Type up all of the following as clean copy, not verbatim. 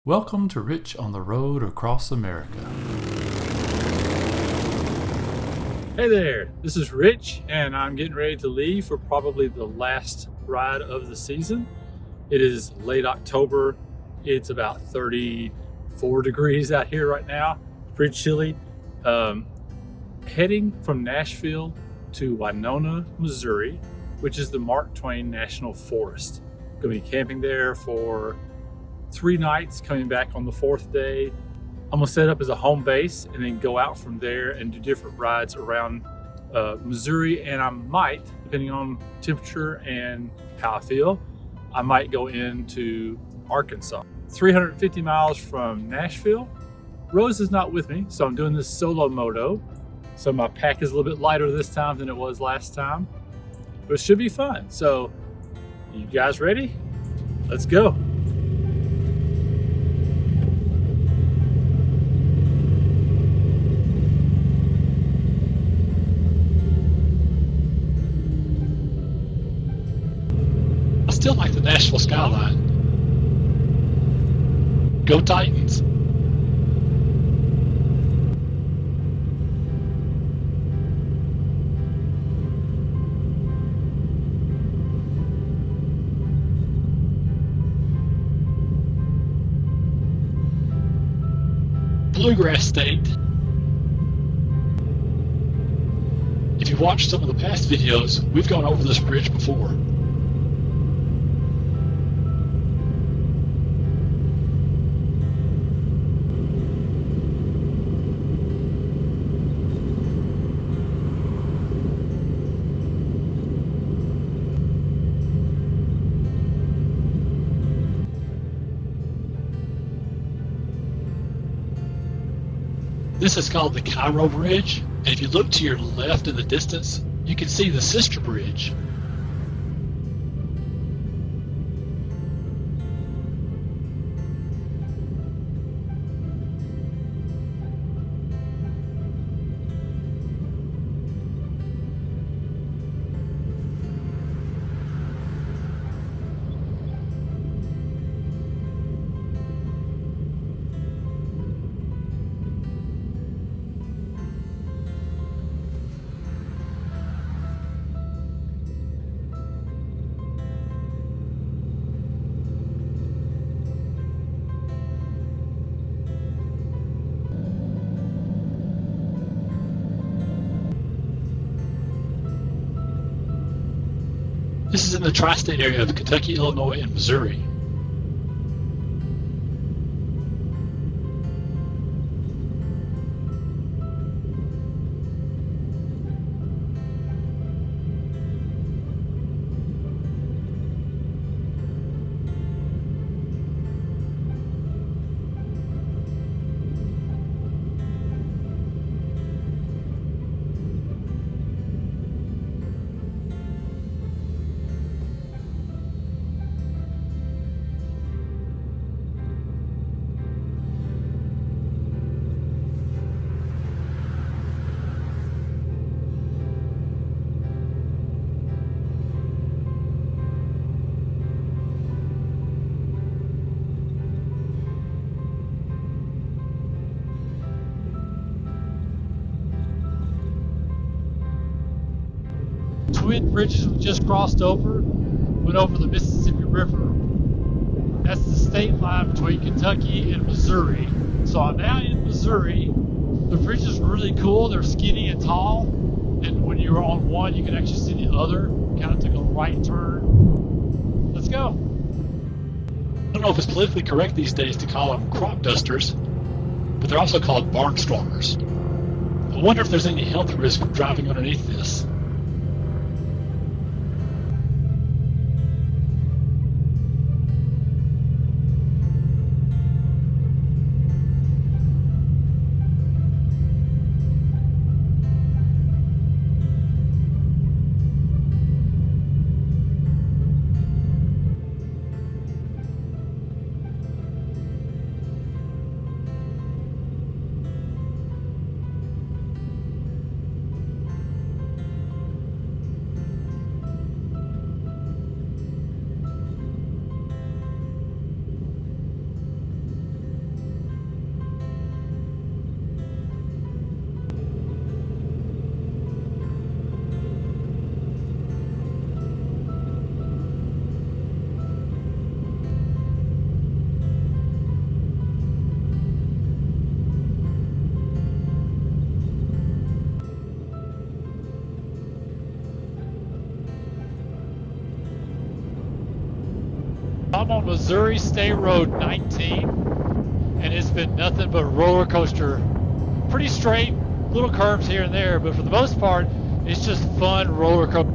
Welcome to Rich on the Road Across America. Hey there, this is Rich, and I'm getting ready to leave for probably the last ride of the season. It is late October. It's about 34 degrees out here right now. It's pretty chilly. Heading from Nashville to Winona, Missouri, which is the Mark Twain National Forest. Going to be camping there for 3 nights, coming back on the 4th day. I'm gonna set up as a home base and then go out from there and do different rides around Missouri. And I might, depending on temperature and how I feel, I might go into Arkansas. 350 miles from Nashville. Rose is not with me, so I'm doing this Solo-Moto. So my pack is a little bit lighter this time than it was last time, but it should be fun. So you guys ready? Let's go. Still like the Nashville skyline. Go Titans. Bluegrass State. If you watched some of the past videos, we've gone over this bridge before. This is called the Cairo Bridge, and if you look to your left in the distance, you can see the sister bridge. This is in the tri-state area of Kentucky, Illinois, and Missouri. Twin bridges we just crossed over, went over the Mississippi River. That's the state line between Kentucky and Missouri. So I'm now in Missouri. The bridges are really cool. They're skinny and tall. And when you're on one, you can actually see the other. Kind of took a right turn. Let's go. I don't know if it's politically correct these days to call them crop dusters, but they're also called barnstormers. I wonder if there's any health risk of driving underneath this. I'm on Missouri State Road 19, and it's been nothing but roller coaster. Pretty straight, little curves here and there, but for the most part, it's just fun roller coaster,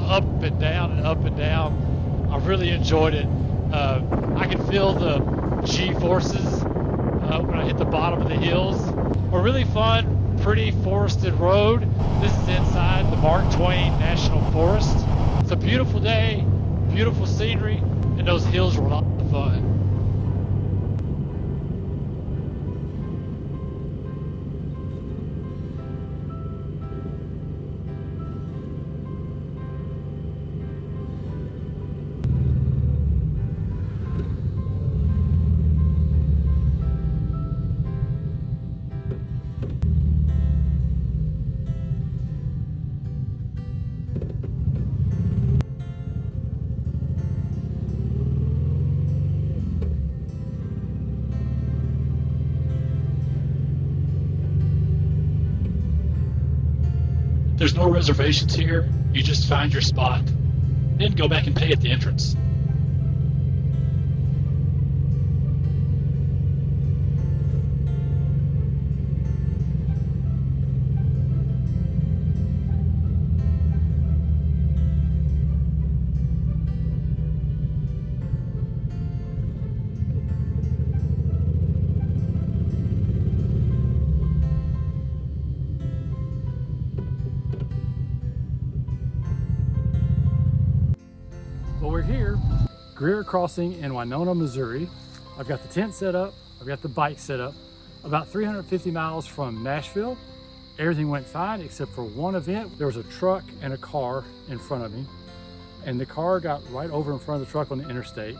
up and down and up and down. I really enjoyed it. I can feel the G-forces when I hit the bottom of the hills. A really fun, pretty forested road. This is inside the Mark Twain National Forest. It's a beautiful day, beautiful scenery, and those hills were a lot of fun. There's no reservations here. You just find your spot, then go back and pay at the entrance. Well, we're here, Greer crossing in Winona, Missouri. I've got the tent set up, I've got the bike set up, about 350 miles from Nashville. Everything went fine except for one event. There was a truck and a car in front of me, and the car got right over in front of the truck on the interstate.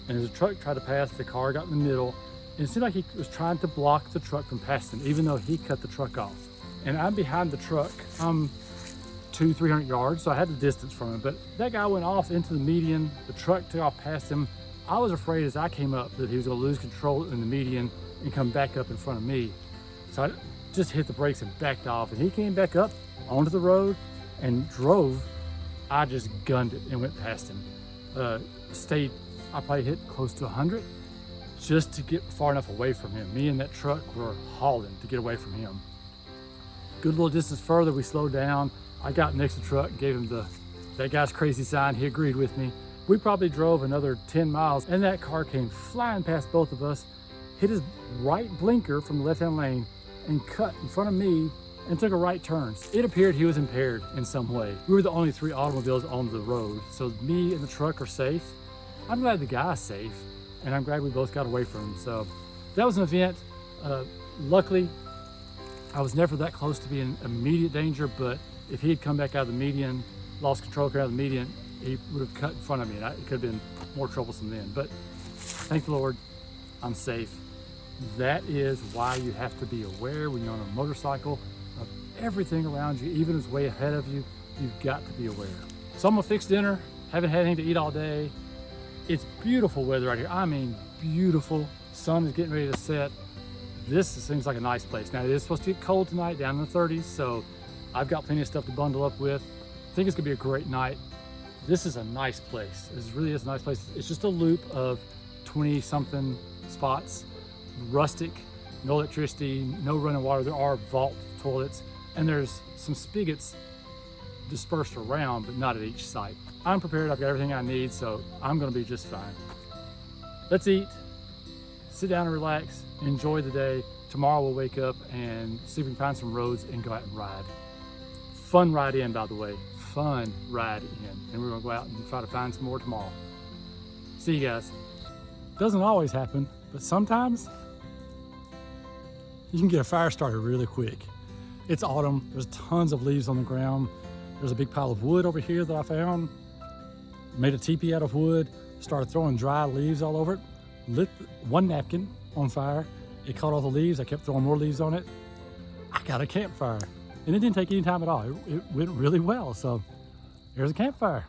And as the truck tried to pass, the car got in the middle, and it seemed like he was trying to block the truck from passing, even though he cut the truck off. And I'm behind the truck. I'm 200-300 yards, so I had the distance from him, but that guy went off into the median. The truck took off past him. I was afraid as I came up that he was going to lose control in the median and come back up in front of me. So I just hit the brakes and backed off, and he came back up onto the road and drove. I just gunned it and went past him. I probably hit close to 100 just to get far enough away from him. Me and that truck were hauling to get away from him. Good little distance further, we slowed down. I got next to the truck, gave him that guy's crazy sign. He agreed with me. We probably drove another 10 miles, and that car came flying past both of us, hit his right blinker from the left-hand lane, and cut in front of me and took a right turn. It appeared he was impaired in some way. We were the only 3 automobiles on the road, so me and the truck are safe. I'm glad the guy's safe, and I'm glad we both got away from him. So that was an event. Luckily, I was never that close to being in immediate danger, but if he had come back out of the median, lost control, come out of the median, he would have cut in front of me, and it could have been more troublesome then. But thank the Lord, I'm safe. That is why you have to be aware when you're on a motorcycle of everything around you, even if it's way ahead of you. You've got to be aware. So I'm gonna fix dinner. Haven't had anything to eat all day. It's beautiful weather out here. I mean, beautiful. Sun is getting ready to set. This seems like a nice place. Now, it is supposed to get cold tonight, down in the 30s, so I've got plenty of stuff to bundle up with. I think it's gonna be a great night. This is a nice place. This really is a nice place. It's just a loop of 20-something spots, rustic, no electricity, no running water. There are vault toilets, and there's some spigots dispersed around, but not at each site. I'm prepared, I've got everything I need, so I'm gonna be just fine. Let's eat, sit down and relax, enjoy the day. Tomorrow we'll wake up and see if we can find some roads and go out and ride. Fun ride in, by the way, fun ride in. And we're gonna go out and try to find some more tomorrow. See you guys. Doesn't always happen, but sometimes you can get a fire started really quick. It's autumn, there's tons of leaves on the ground. There's a big pile of wood over here that I found. Made a teepee out of wood, started throwing dry leaves all over it. Lit one napkin on fire. It caught all the leaves, I kept throwing more leaves on it. I got a campfire. And it didn't take any time at all. It went really well. So here's a campfire.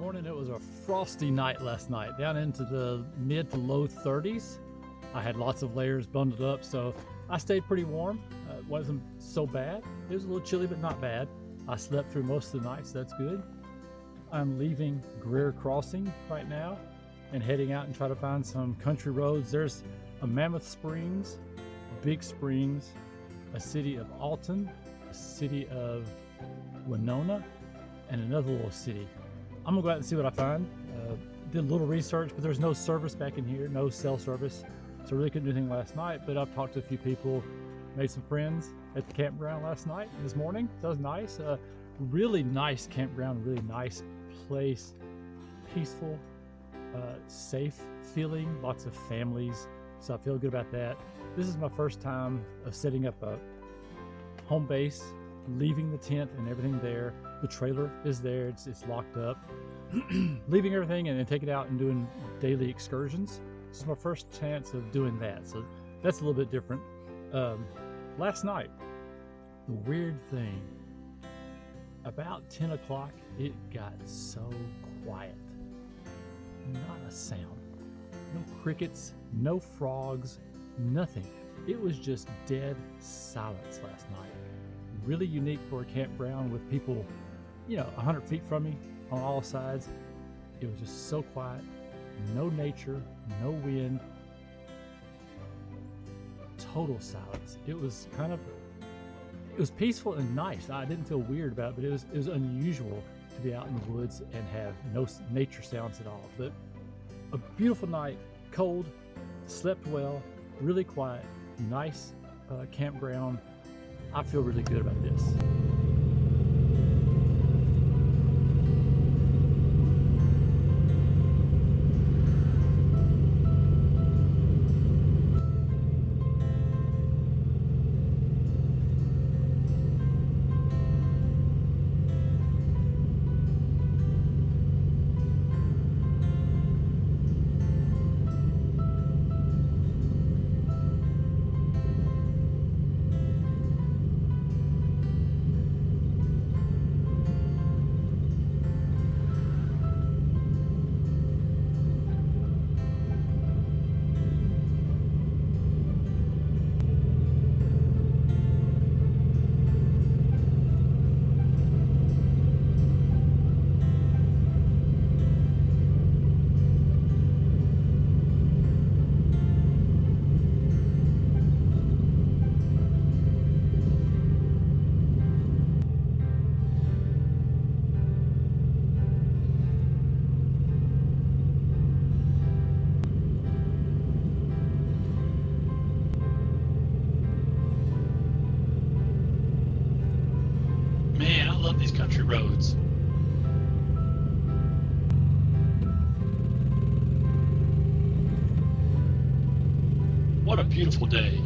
morning. It was a frosty night last night, down into the mid to low 30s. I had lots of layers bundled up, so I stayed pretty warm. It wasn't so bad. It was a little chilly, but not bad. I slept through most of the night, so that's good. I'm leaving Greer Crossing right now and heading out and try to find some country roads. There's a Mammoth Springs, Big Springs, a city of Alton, a city of Winona, and another little city. I'm gonna go out and see what I find. Did a little research, but there's no service back in here, no cell service. So I really couldn't do anything last night, but I've talked to a few people, made some friends at the campground last night and this morning. So that was nice. Really nice campground, really nice place, peaceful, safe feeling, lots of families. So I feel good about that. This is my first time of setting up a home base, leaving the tent and everything there. The trailer is there, it's locked up. Leaving everything and then taking it out and doing daily excursions. This is my first chance of doing that, so that's a little bit different. Last night, the weird thing, about 10 o'clock, it got so quiet. Not a sound. No crickets, no frogs, nothing. It was just dead silence last night. Really unique for a campground with people, 100 feet from me on all sides. It was just so quiet, no nature, no wind, total silence. It was peaceful and nice. I didn't feel weird about it, but it was unusual to be out in the woods and have no nature sounds at all. But a beautiful night, cold, slept well, really quiet, nice campground. I feel really good about this. Roads. What a beautiful day.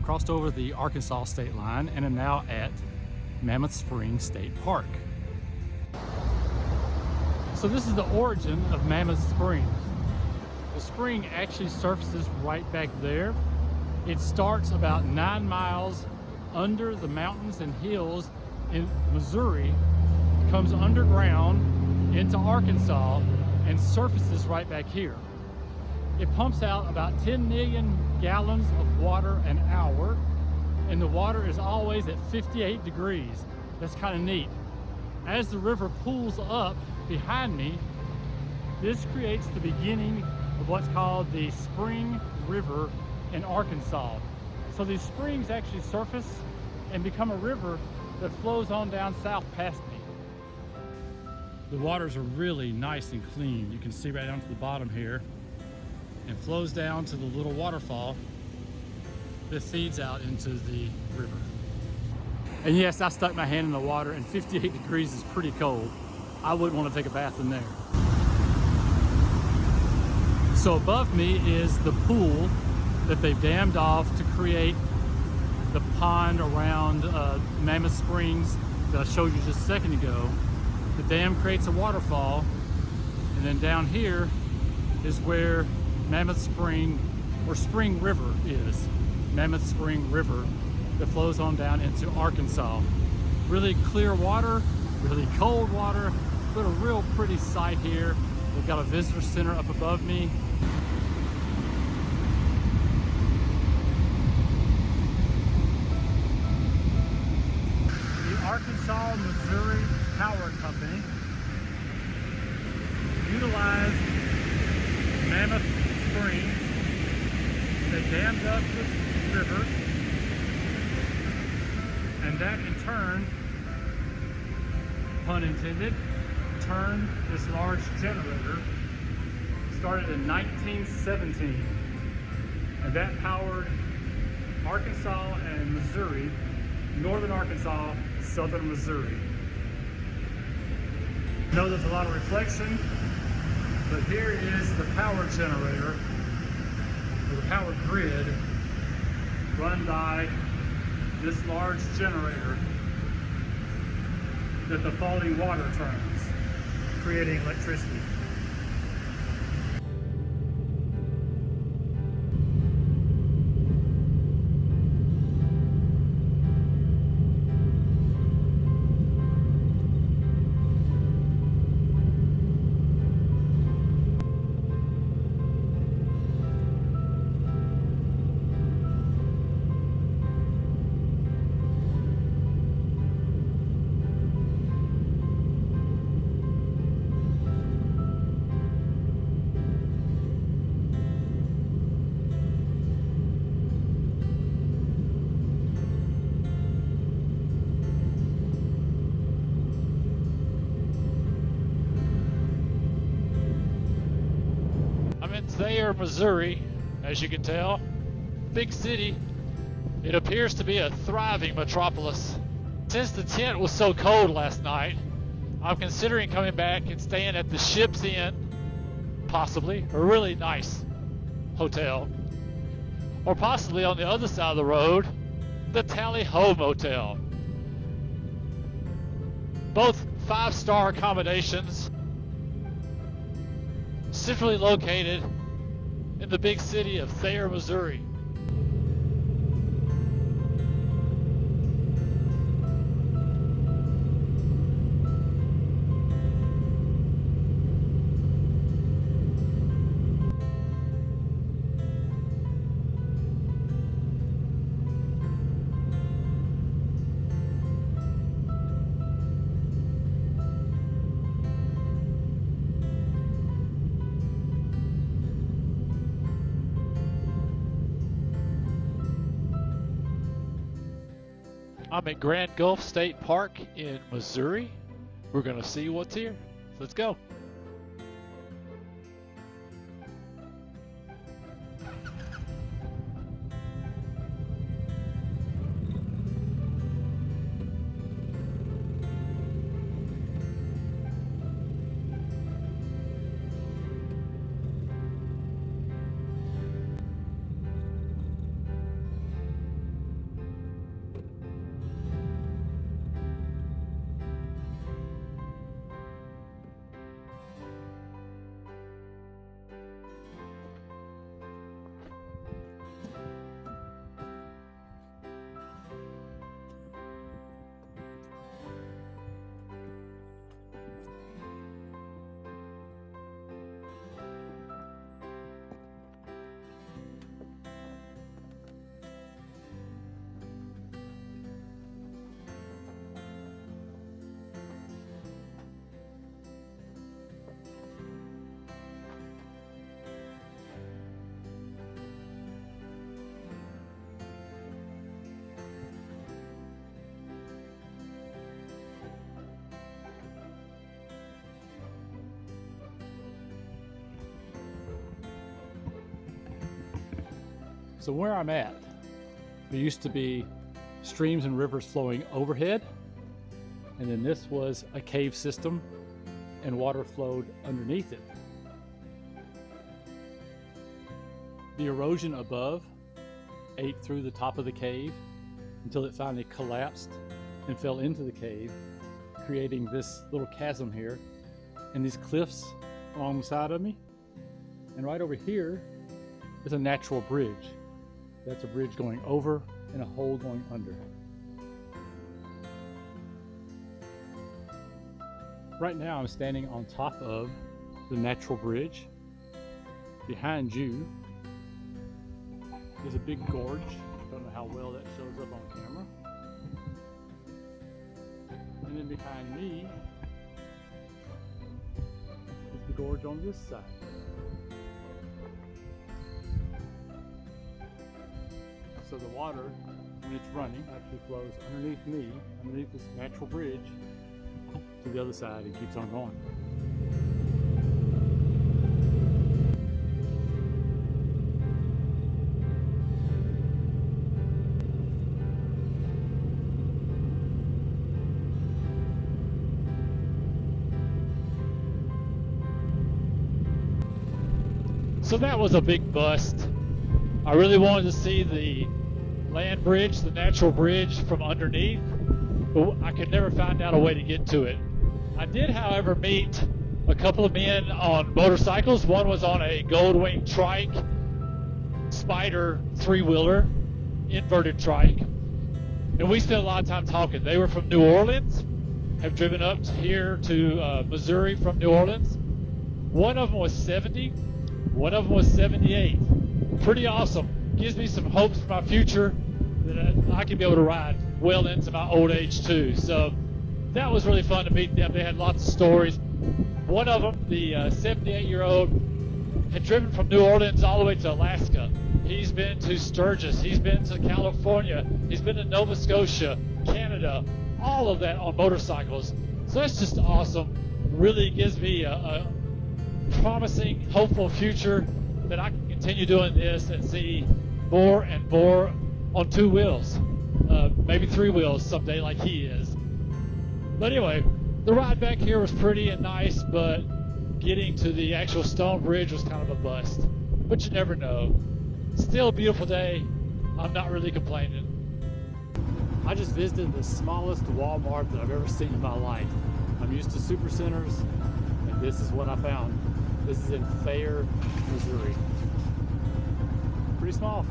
Crossed over the Arkansas state line and am now at Mammoth Springs State Park. So this is the origin of Mammoth Springs. The spring actually surfaces right back there. It starts about 9 miles under the mountains and hills in Missouri, comes underground into Arkansas, and surfaces right back here. It pumps out about 10 million gallons of water an hour, and the water is always at 58 degrees. That's kind of neat. As the river pools up behind me, this creates the beginning of what's called the Spring River in Arkansas. So these springs actually surface and become a river that flows on down south past me. The waters are really nice and clean. You can see right down to the bottom here, and flows down to the little waterfall that feeds out into the river. And yes, I stuck my hand in the water, and 58 degrees is pretty cold. I wouldn't want to take a bath in there. So above me is the pool that they've dammed off to create the pond around Mammoth Springs that I showed you just a second ago. The dam creates a waterfall, and then down here is where Mammoth Spring, or Spring River is. Mammoth Spring River that flows on down into Arkansas. Really clear water, really cold water, but a real pretty sight here. We've got a visitor center up above me. The Arkansas Missouri Power Company utilized Mammoth Springs. They dammed up the river, and that in turn, pun intended, turned this large generator. Started in 1917, and that powered Arkansas and Missouri, northern Arkansas, southern Missouri. I know there's a lot of reflection, but here is the power generator, or the power grid, run by this large generator that the falling water turns, creating electricity. I'm in Thayer, Missouri, as you can tell. Big city. It appears to be a thriving metropolis. Since the tent was so cold last night, I'm considering coming back and staying at the Ship's Inn, possibly, a really nice hotel. Or possibly on the other side of the road, the Tally Ho Motel. Both 5-star accommodations, centrally located in the big city of Thayer, Missouri. I'm at Grand Gulf State Park in Missouri. We're gonna see what's here. Let's go. So where I'm at, there used to be streams and rivers flowing overhead, and then this was a cave system and water flowed underneath it. The erosion above ate through the top of the cave until it finally collapsed and fell into the cave, creating this little chasm here and these cliffs along the side of me. And right over here is a natural bridge. That's a bridge going over and a hole going under. Right now I'm standing on top of the natural bridge. Behind you is a big gorge. Don't know how well that shows up on camera. And then behind me is the gorge on this side. So the water, when it's running, actually flows underneath me, underneath this natural bridge, to the other side and keeps on going. So that was a big bust. I really wanted to see the land bridge, the natural bridge from underneath, but I could never find out a way to get to it. I did, however, meet a couple of men on motorcycles. One was on a Goldwing trike, Spider three-wheeler, inverted trike. And we spent a lot of time talking. They were from New Orleans, have driven up here to Missouri from New Orleans. One of them was 70, one of them was 78. Pretty awesome. Gives me some hopes for my future that I can be able to ride well into my old age too. So that was really fun to meet them. They had lots of stories. One of them, the 78-year-old, had driven from New Orleans all the way to Alaska. He's been to Sturgis. He's been to California. He's been to Nova Scotia, Canada, all of that on motorcycles. So that's just awesome. Really gives me a promising, hopeful future that I can continue doing this and see more and more on two wheels, maybe three wheels someday like he is. But anyway, the ride back here was pretty and nice, but getting to the actual stone bridge was kind of a bust. But you never know. Still a beautiful day. I'm not really complaining. I just visited the smallest Walmart that I've ever seen in my life. I'm used to super centers, and this is what I found. This is in Thayer, Missouri. Pretty small.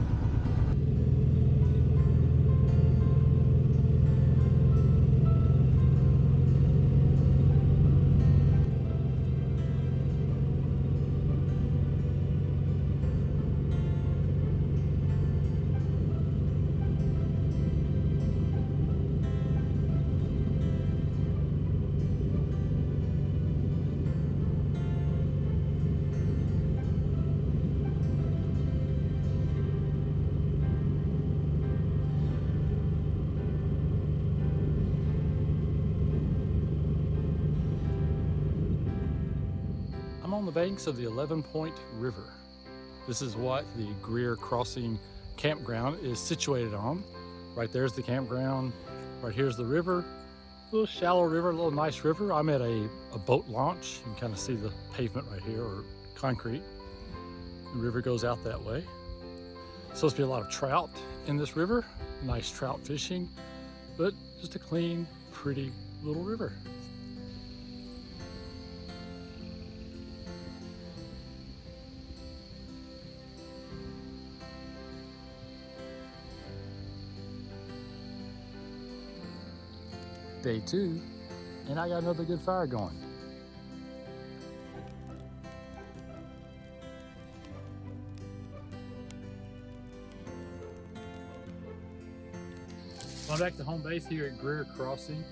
I'm on the banks of the 11-Point River. This is what the Greer Crossing campground is situated on. Right there's the campground. Right here's the river. A little shallow river, a little nice river. I'm at a boat launch. You can kind of see the pavement right here, or concrete. The river goes out that way. Supposed to be a lot of trout in this river. Nice trout fishing, but just a clean, pretty little river. Day 2, and I got another good fire going. I'm back to home base here at Greer Crossing.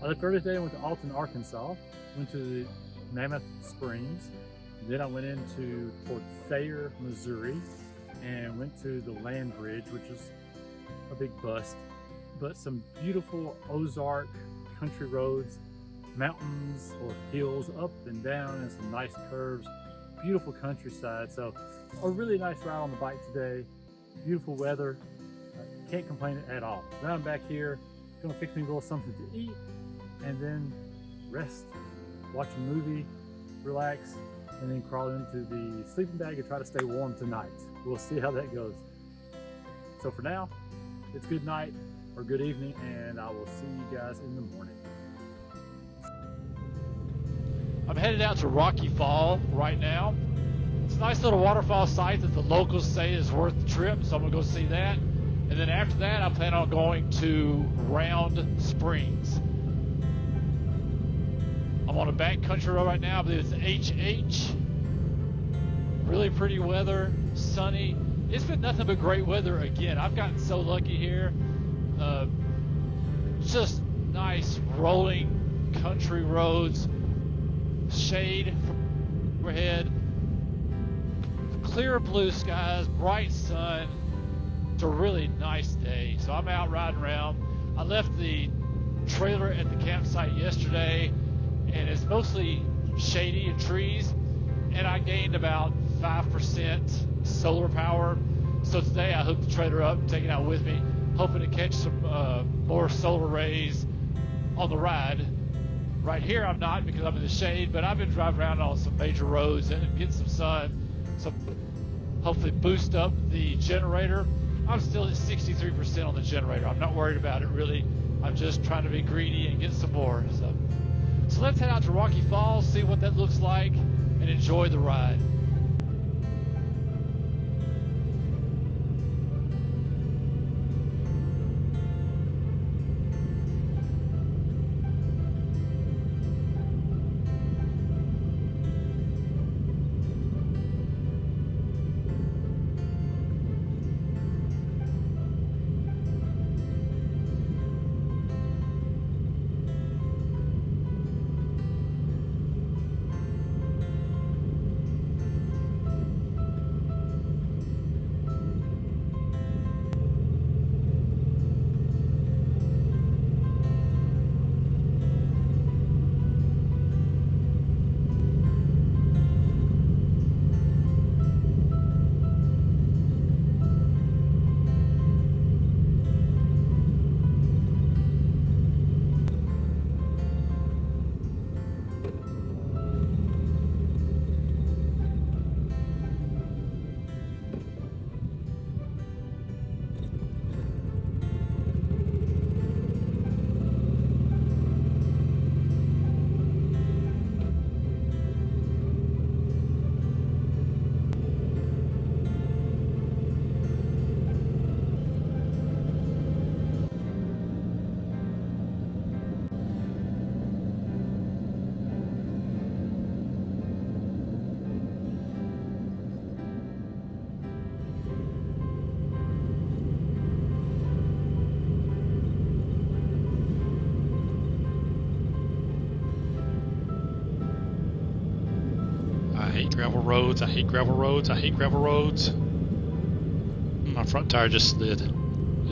I left early today and went to Alton, Arkansas. Went to the Mammoth Springs. Then I went into toward Thayer, Missouri, and went to the land bridge, which is a big bust. But some beautiful Ozark country roads, mountains or hills up and down, and some nice curves, beautiful countryside. So a really nice ride on the bike today. beautiful weather. Can't complain at all. Now I'm back here, gonna fix me a little something to eat, and then rest, watch a movie, relax, and then crawl into the sleeping bag and try to stay warm tonight. We'll see how that goes. So for now, it's good night or good evening, and I will see you guys in the morning. I'm headed out to Rocky Fall right now. It's a nice little waterfall site that the locals say is worth the trip, so I'm gonna go see that. And then after that, I plan on going to Round Springs. I'm on a backcountry road right now. I believe it's HH. Really pretty weather, sunny. It's been nothing but great weather again. I've gotten so lucky here. Just nice rolling country roads, shade from overhead, clear blue skies, bright sun. It's a really nice day. So I'm out riding around. I left the trailer at the campsite yesterday, and it's mostly shady and trees, and I gained about 5% solar power. So today I hooked the trailer up, take it out with me, hoping to catch some more solar rays on the ride. Right here I'm not because I'm in the shade, but I've been driving around on some major roads and getting some sun, so hopefully boost up the generator. I'm still at 63% on the generator. I'm not worried about it really. I'm just trying to be greedy and get some more. So let's head out to Rocky Falls, see what that looks like, and enjoy the ride. I hate gravel roads. I hate gravel roads. I hate gravel roads. My front tire just slid.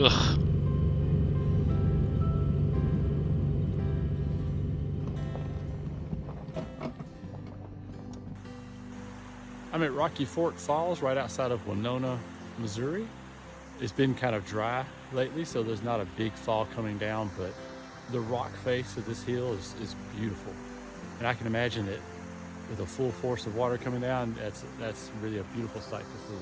Ugh. I'm at Rocky Fork Falls right outside of Winona, Missouri. It's been kind of dry lately, so there's not a big fall coming down, but the rock face of this hill is beautiful. And I can imagine it with a full force of water coming down. That's really a beautiful sight to see.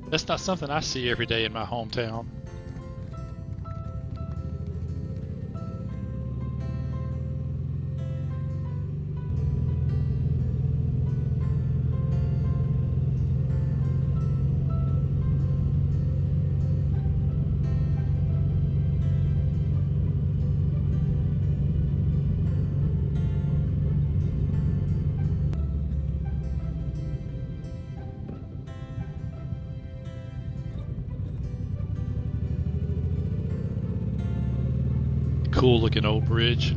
That's not something I see every day in my hometown. cool looking old bridge.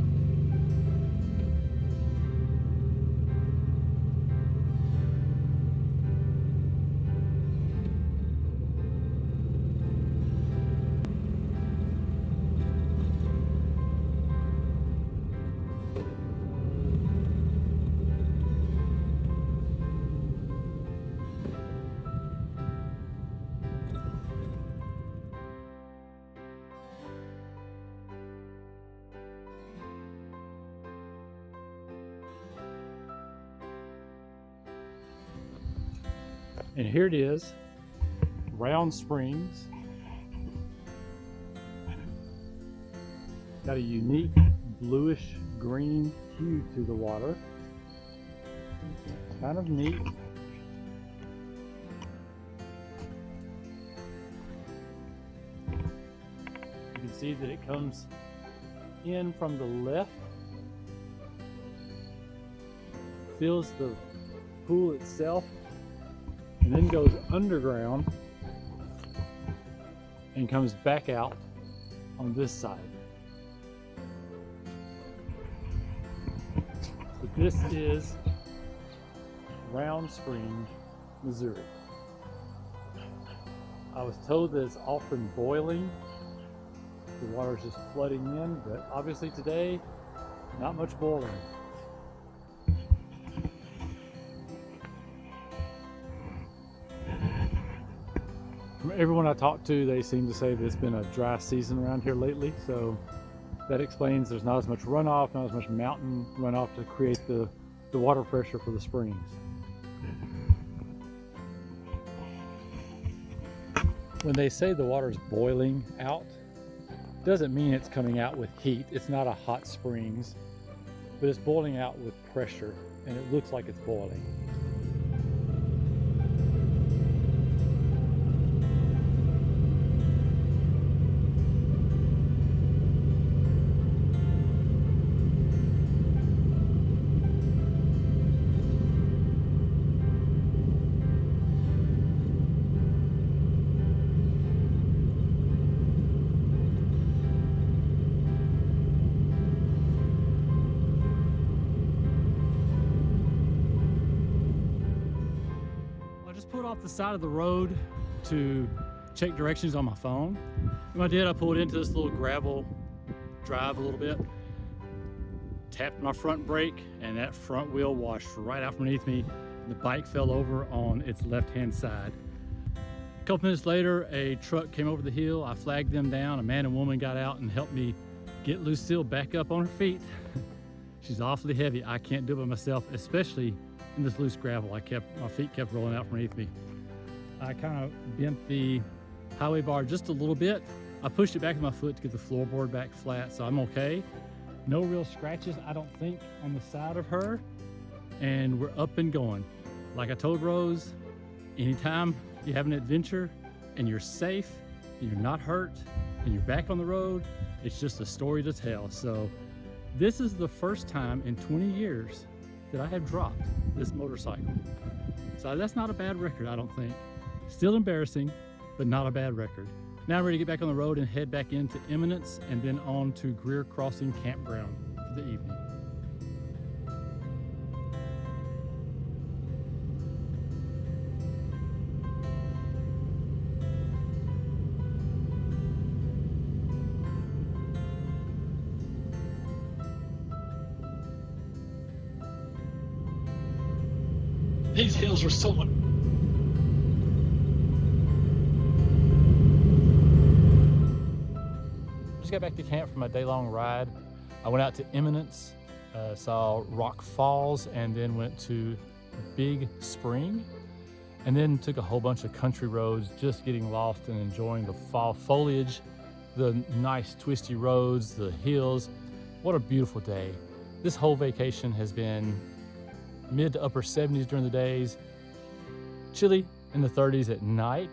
And here it is, Round Springs. Got a unique bluish green hue to the water. Kind of neat. You can see that it comes in from the left, fills the pool itself, and then goes underground and comes back out on this side. But this is Round Springs, Missouri. I was told that it's often boiling. The water's just flooding in, but obviously today, not much boiling. From everyone I talked to, they seem to say that it's been a dry season around here lately, so that explains there's not as much runoff, not as much mountain runoff to create the water pressure for the springs. When they say the water's boiling out, it doesn't mean it's coming out with heat. It's not a hot springs, but it's boiling out with pressure, and it looks like it's boiling. Pulled off the side of the road to check directions on my phone. When I did, I pulled into this little gravel drive a little bit, tapped my front brake, and that front wheel washed right out from underneath me. The bike fell over on its left-hand side. A couple minutes later, a truck came over the hill. I flagged them down. A man and woman got out and helped me get Lucille back up on her feet. She's awfully heavy. I can't do it by myself, especially in this loose gravel. My feet kept rolling out from underneath me. I kind of bent the highway bar just a little bit. I pushed it back with my foot to get the floorboard back flat, so I'm okay. No real scratches, I don't think, on the side of her. And we're up and going. Like I told Rose, anytime you have an adventure and you're safe, and you're not hurt, and you're back on the road, it's just a story to tell. So this is the first time in 20 years that I have dropped this motorcycle. So that's not a bad record, I don't think. Still embarrassing, but not a bad record. Now I'm ready to get back on the road and head back into Eminence and then on to Greer Crossing Campground for the evening. These hills are so much. Just got back to camp from a day-long ride. I went out to Eminence, saw Rock Falls, and then went to Big Spring, and then took a whole bunch of country roads, just getting lost and enjoying the fall foliage, the nice twisty roads, the hills. What a beautiful day. This whole vacation has been mid to upper 70s during the days, chilly in the 30s at night,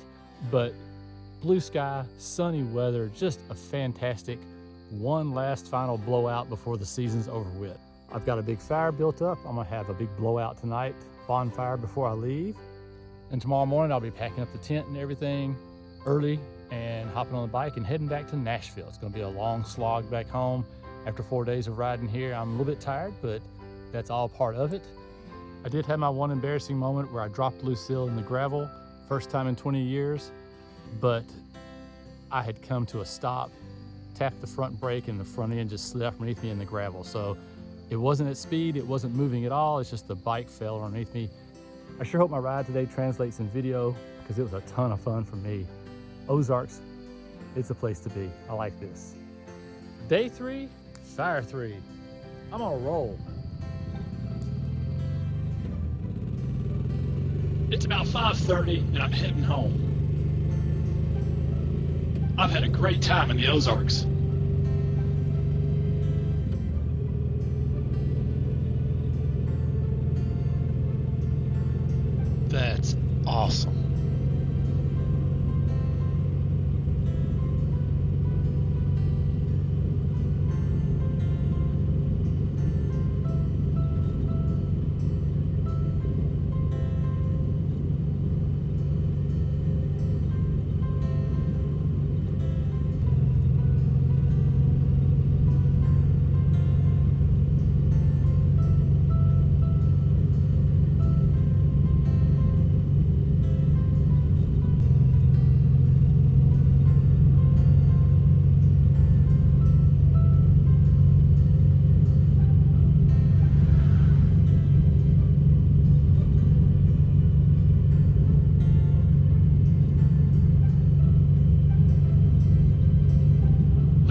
but blue sky, sunny weather, just a fantastic one last final blowout before the season's over with. I've got a big fire built up. I'm gonna have a big blowout tonight, bonfire before I leave. And tomorrow morning I'll be packing up the tent and everything early and hopping on the bike and heading back to Nashville. It's going to be a long slog back home after 4 days of riding here. I'm a little bit tired, but that's all part of it. I did have my one embarrassing moment where I dropped Lucille in the gravel, first time in 20 years, but I had come to a stop, tapped the front brake, and the front end just slid underneath me in the gravel. So it wasn't at speed, it wasn't moving at all, it's just the bike fell underneath me. I sure hope my ride today translates in video because it was a ton of fun for me. Ozarks, it's a place to be. I like this. Day 3, Fire 3. I'm on a roll. It's about 5:30 and I'm heading home. I've had a great time in the Ozarks. That's awesome.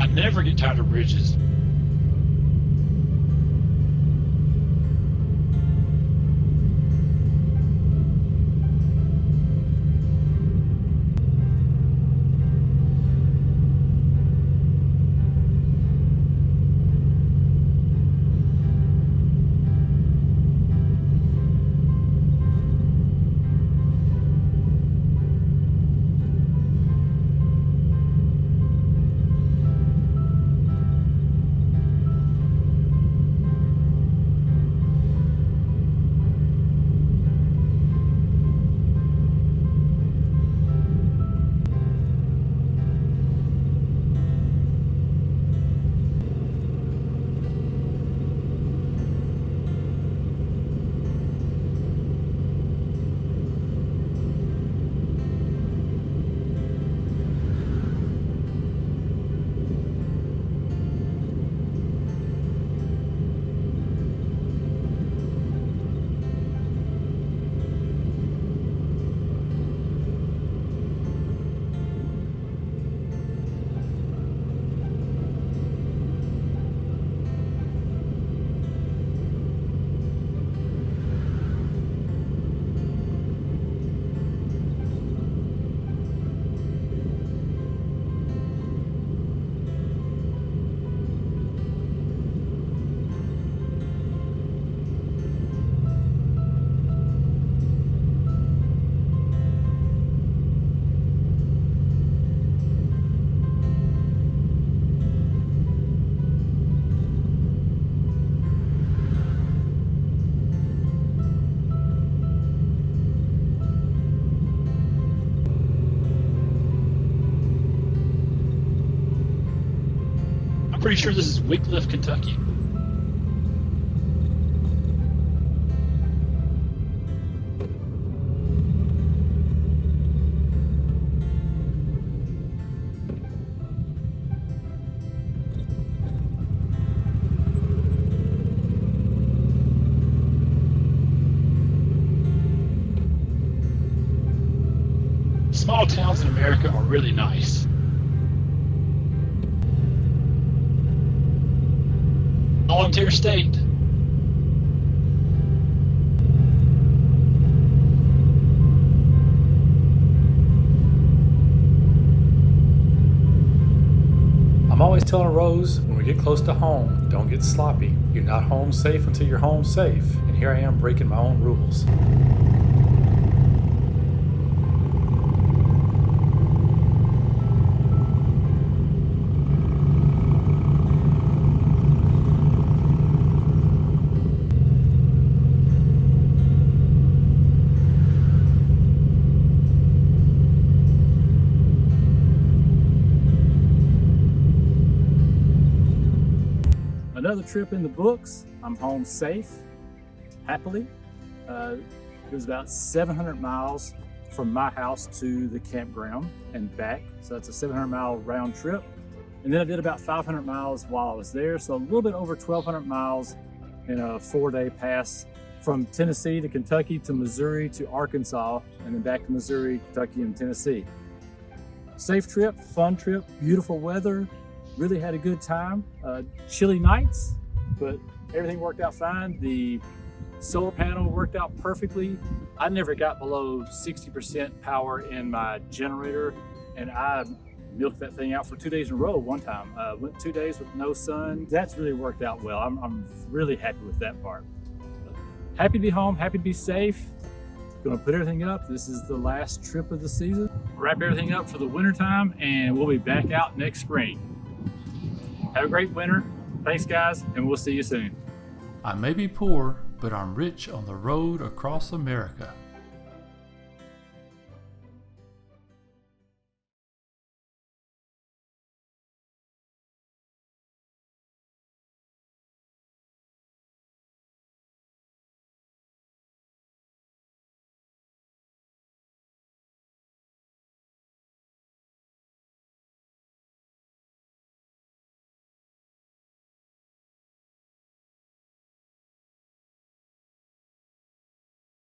I never get tired of bridges. I'm pretty sure this is Wickliffe, Kentucky. Small towns in America are really nice. Volunteer state. I'm always telling Rose, when we get close to home, don't get sloppy. You're not home safe until you're home safe. And here I am breaking my own rules. another trip in the books. I'm home safe, happily. It was about 700 miles from my house to the campground and back. So that's a 700-mile round trip. And then I did about 500 miles while I was there. So a little bit over 1,200 miles in a 4-day pass from Tennessee to Kentucky to Missouri to Arkansas, and then back to Missouri, Kentucky, and Tennessee. Safe trip, fun trip, beautiful weather, really had a good time. Chilly nights, but everything worked out fine. The solar panel worked out perfectly. I never got below 60% power in my generator, and I milked that thing out for 2 days in a row one time. Went 2 days with no sun. That's really worked out well. I'm really happy with that part. Happy to be home, happy to be safe. Gonna put everything up. This is the last trip of the season. Wrap everything up for the winter time, and we'll be back out next spring. Have a great winter. Thanks, guys, and we'll see you soon. I may be poor, but I'm rich on the road across America.